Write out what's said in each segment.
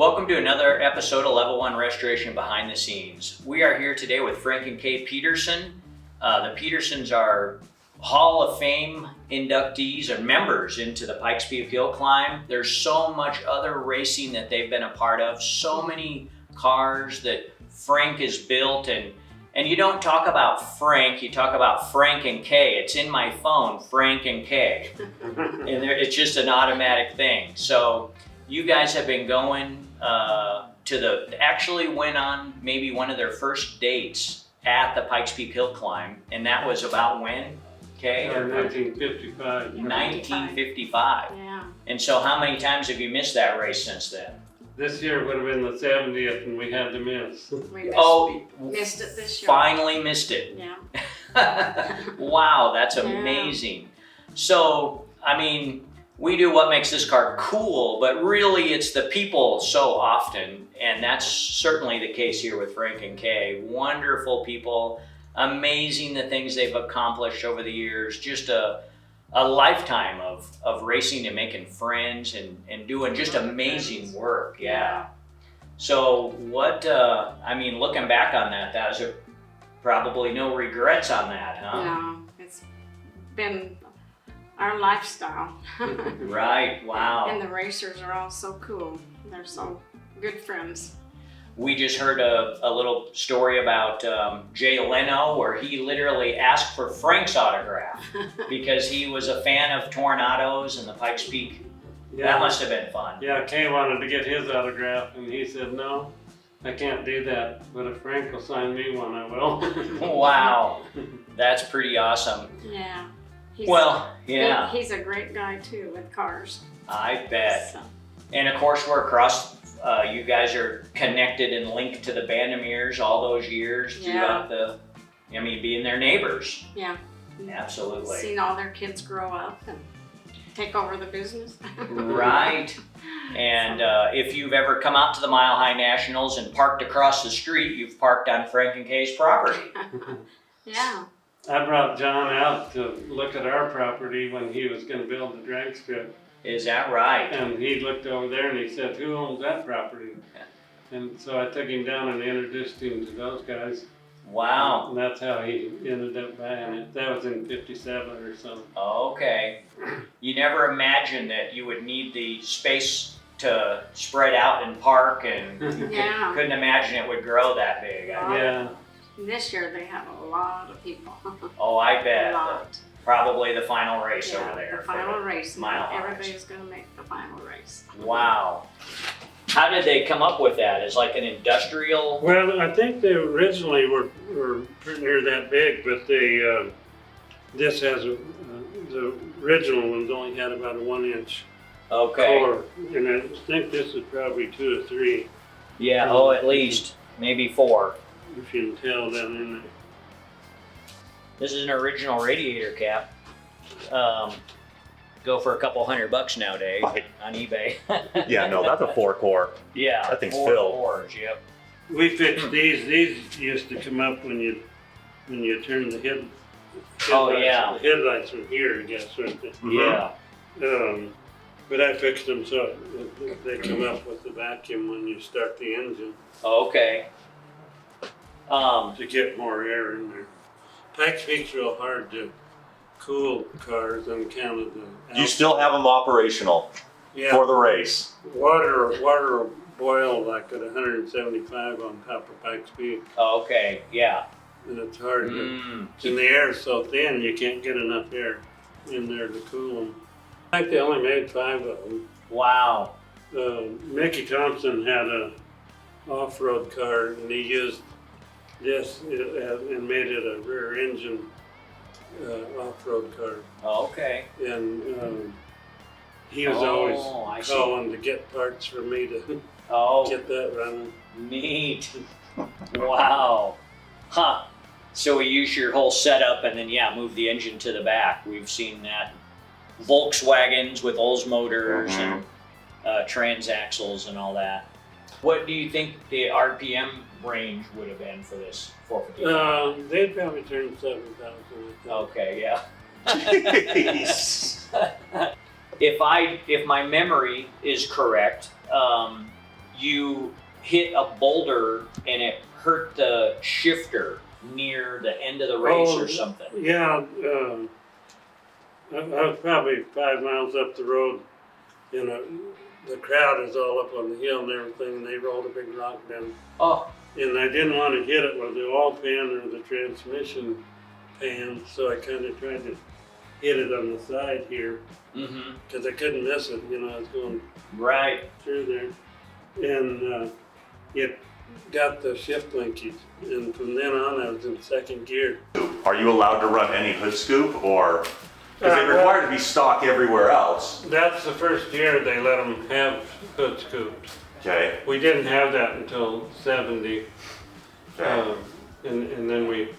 Welcome to another episode of Level 1 Restoration Behind the Scenes. We are here today with Frank and Kay Peterson. The Petersons are Hall of Fame inductees or members into the Pikes Hill Climb. There's so much other racing that they've been a part of, so many cars that Frank has built, and you don't talk about Frank, you talk about Frank and Kay. It's in my phone, Frank and Kay. And it's just an automatic thing. So you guys have been going actually went on maybe one of their first dates at the Pikes Hill Climb, and that was about when, Kay? 1955. 1955. Yeah. And so how many times have you missed that race since then? This year would have been the 70th, and we had to miss. We missed it this year. Finally missed it. Yeah. Wow, that's amazing. So, I mean, we do what makes this car cool, but really it's the people so often, and that's certainly the case here with Frank and Kay. Wonderful people, amazing the things they've accomplished over the years, just a lifetime of racing and making friends and doing just amazing work. Yeah. So what, I mean, looking back on that was probably no regrets on that, huh? No, it's been our lifestyle. Right, wow. And the racers are all so cool. They're so good friends. We just heard a little story about Jay Leno, where he literally asked for Frank's autograph because he was a fan of Tornados and the Pikes Peak. Yeah. That must have been fun. Yeah, Kay wanted to get his autograph, and he said, no, I can't do that, but if Frank will sign me one, I will. Wow, that's pretty awesome. Yeah. He's a great guy too with cars. I bet. So. And of course, we're across, you guys are connected and linked to the Vandermeers all those years throughout being their neighbors. Yeah. Absolutely. Seen all their kids grow up and take over the business. Right. And if you've ever come out to the Mile High Nationals and parked across the street, you've parked on Frank and Kay's property. Yeah. I brought John out to look at our property when he was going to build the drag strip. Is that right? And he looked over there and he said, who owns that property? And so I took him down and introduced him to those guys. Wow. And that's how he ended up buying it. That was in 57 or so. Okay. You never imagined that you would need the space to spread out and park, and you couldn't imagine it would grow that big. Yeah. This year they have a lot of people. Oh, I bet. A lot. Probably the final race over there. The final race. Mile High. Everybody's going to make the final race. Wow. How did they come up with that? As like an industrial? Well, I think they originally were pretty near that big, but they this has the original ones only had about a 1-inch core, and I think this is probably 2 or 3. Yeah. At least maybe 4. If you can tell down in there. This is an original radiator cap. Go for a couple $100 nowadays on eBay. Yeah, no, that's a 4-core. Yeah, that thing's 4 filled. cores, yep. We fixed these. These used to come up when you turn the headlights. The headlights from here, I guess, right there. Yeah. But I fixed them so they come up with the vacuum when you start the engine. Okay. To get more air in there. Pikes Peak's real hard to cool cars on account of the. You still have them operational for the race. Water will boil like at 175 on top of Pikes Peak. Okay, yeah. And it's hard to, and the air's so thin you can't get enough air in there to cool them. I think they only made 5 of them. Wow. Mickey Thompson had a off-road car, and he used this and made it a rear engine off-road car. Okay. And he was always calling to get parts for me to get that running. Neat. Wow. Huh. So we use your whole setup and then move the engine to the back. We've seen that. Volkswagens with Oldsmobile and transaxles and all that. What do you think the RPM range would have been for this 450? They'd probably turn 7,000. Okay, yeah. If my memory is correct, you hit a boulder and it hurt the shifter near the end of the race or something. Yeah, I was probably 5 miles up the road, and the crowd is all up on the hill and everything, and they rolled a big rock down. Oh. And I didn't want to hit it with the oil pan or the transmission pan, so I kind of tried to hit it on the side here, because I couldn't miss it. I was going right through there, and it got the shift linkage, and from then on I was in second gear. Are you allowed to run any hood scoop, or because they require to be stock everywhere else? That's the first year they let them have hood scoops. Okay. We didn't have that until 70, Okay. and then we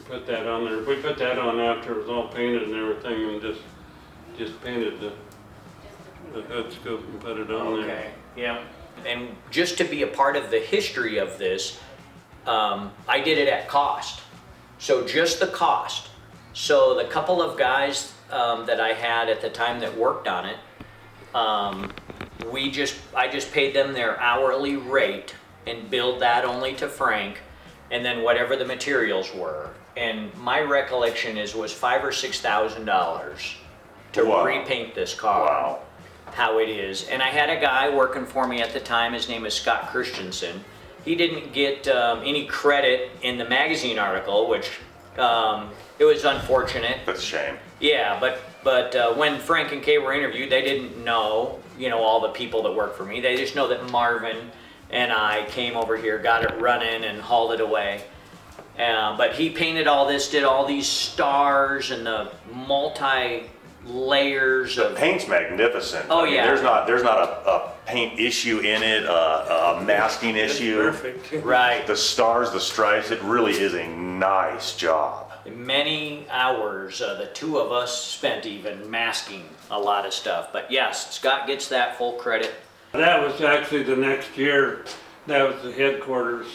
put that on there. We put that on after it was all painted and everything, and just painted the hood scoop and put it on there. Okay, yeah. And just to be a part of the history of this, I did it at cost. So just the cost. So the couple of guys that I had at the time that worked on it, I just paid them their hourly rate and billed that only to Frank, and then whatever the materials were. And my recollection was $5,000 or $6,000 to repaint this car. Wow. How it is. And I had a guy working for me at the time. His name is Scott Christensen. He didn't get any credit in the magazine article, which it was unfortunate. That's a shame. Yeah, but when Frank and Kay were interviewed, they didn't know, all the people that work for me. They just know that Marvin and I came over here, got it running, and hauled it away. But he painted all this, did all these stars and the multi-layers The of paint's magnificent. Oh, I mean, yeah. There's not a paint issue in it, a masking It's issue. perfect. right. The stars, the stripes, it really is a nice job. Many hours the two of us spent even masking a lot of stuff. But yes, Scott gets that full credit. That was actually the next year. That was the headquarters,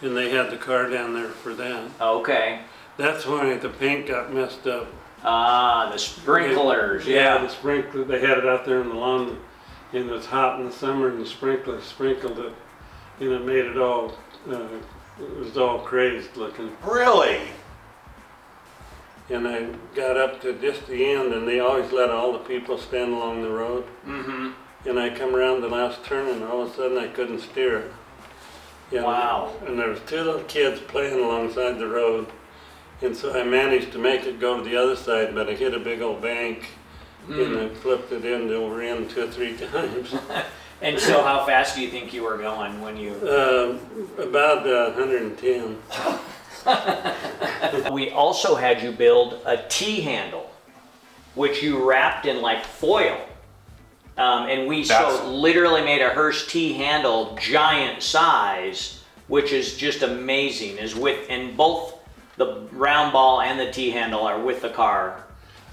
and they had the car down there for that. Okay. That's why the paint got messed up. Ah, the sprinklers, Yeah, yeah. the sprinkler, they had it out there in the lawn, and it was hot in the summer, and the sprinklers sprinkled it, and it made it all, it was all crazed looking. Really? And I got up to just the end, and they always let all the people stand along the road. Mm-hmm. And I come around the last turn, and all of a sudden I couldn't steer it. And, Wow. And there was two little kids playing alongside the road, and so I managed to make it go to the other side, but I hit a big old bank, and I flipped it over in 2 or 3 times. And so how fast do you think you were going when you... About 110. We also had you build a T-handle, which you wrapped in like foil. And we literally made a Hearst T-handle, giant size, which is just amazing. And both the round ball and the T-handle are with the car.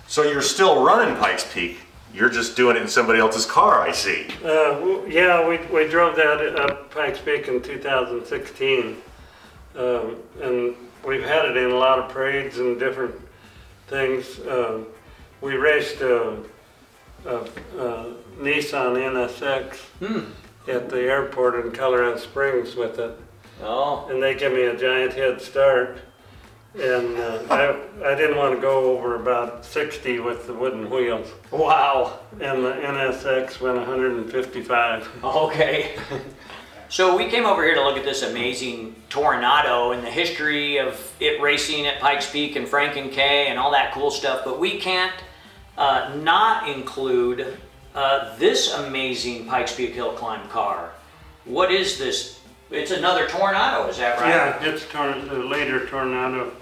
So you're still running Pikes Peak. You're just doing it in somebody else's car, I see. Yeah, we drove that up Pikes Peak in 2016. And we've had it in a lot of parades and different things. We raced a Nissan NSX at the airport in Colorado Springs with it. Oh. And they gave me a giant head start. And I didn't want to go over about 60 with the wooden wheels. Wow. And the NSX went 155. Okay. So we came over here to look at this amazing Toronado and the history of it racing at Pikes Peak and Frank and Kay and all that cool stuff, but we can't not include this amazing Pikes Peak hill climb car. What is this? It's another Toronado, is that right? Yeah, it's a later Toronado,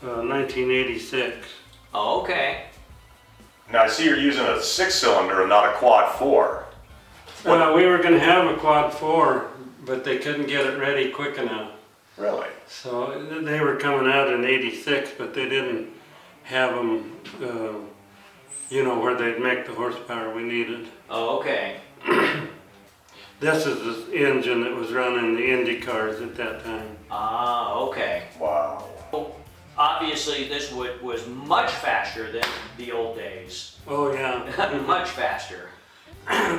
1986. Oh, okay. Now I see you're using a 6-cylinder and not a quad 4. Well, we were going to have a quad 4, but they couldn't get it ready quick enough. Really? So they were coming out in 86, but they didn't have them, where they'd make the horsepower we needed. Oh, okay. This is the engine that was running the Indy cars at that time. Ah, okay. Wow. Well, obviously this was much faster than the old days. Oh yeah. Much faster.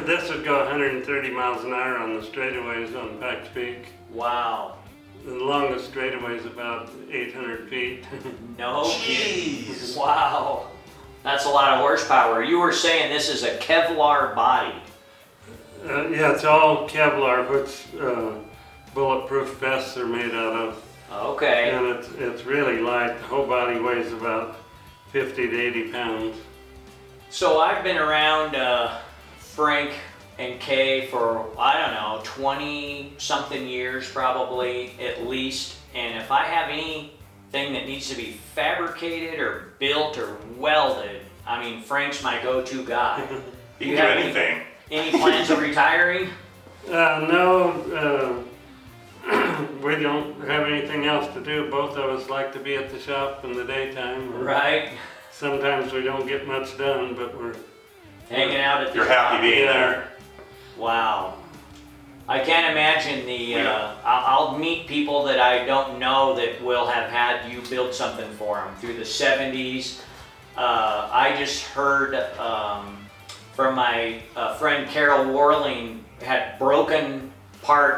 this would go 130 miles an hour on the straightaways on Pikes Peak. Wow. The longest straightaway is about 800 feet. No kidding. Wow. That's a lot of horsepower. You were saying this is a Kevlar body. Yeah, it's all Kevlar, which bulletproof vests are made out of. Okay. And it's really light. The whole body weighs about 50 to 80 pounds. So I've been around Frank and Kay for, I don't know, 20 something years probably at least. And if I have anything that needs to be fabricated or built or welded, I mean, Frank's my go-to guy. You can do anything. Any plans of retiring? No, we don't have anything else to do. Both of us like to be at the shop in the daytime. Right. Sometimes we don't get much done, but we're hanging out at the You're happy being there. Wow. I can't imagine I'll meet people that I don't know that will have had you build something for them through the 70s. I just heard from my friend Carol Warling had broken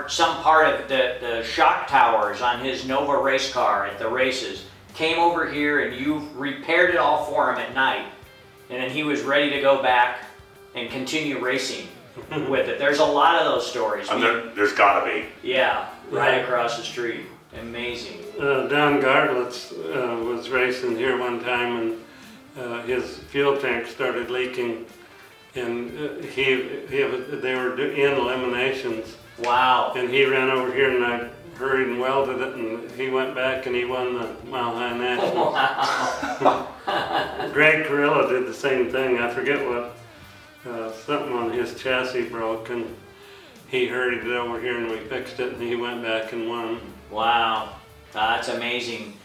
some part of the shock towers on his Nova race car at the races. Came over here and you repaired it all for him at night. And then he was ready to go back and continue racing with it. There's a lot of those stories. There's gotta be. Yeah, right across the street. Amazing. Don Gartlitz was racing here one time, and his fuel tank started leaking, and they were in eliminations. Wow. And he ran over here, and I hurried and welded it, and he went back and he won the Mile High National. Wow. Greg Carrillo did the same thing. I forget what, something on his chassis broke, and he hurried it over here and we fixed it, and he went back and won. Wow, that's amazing.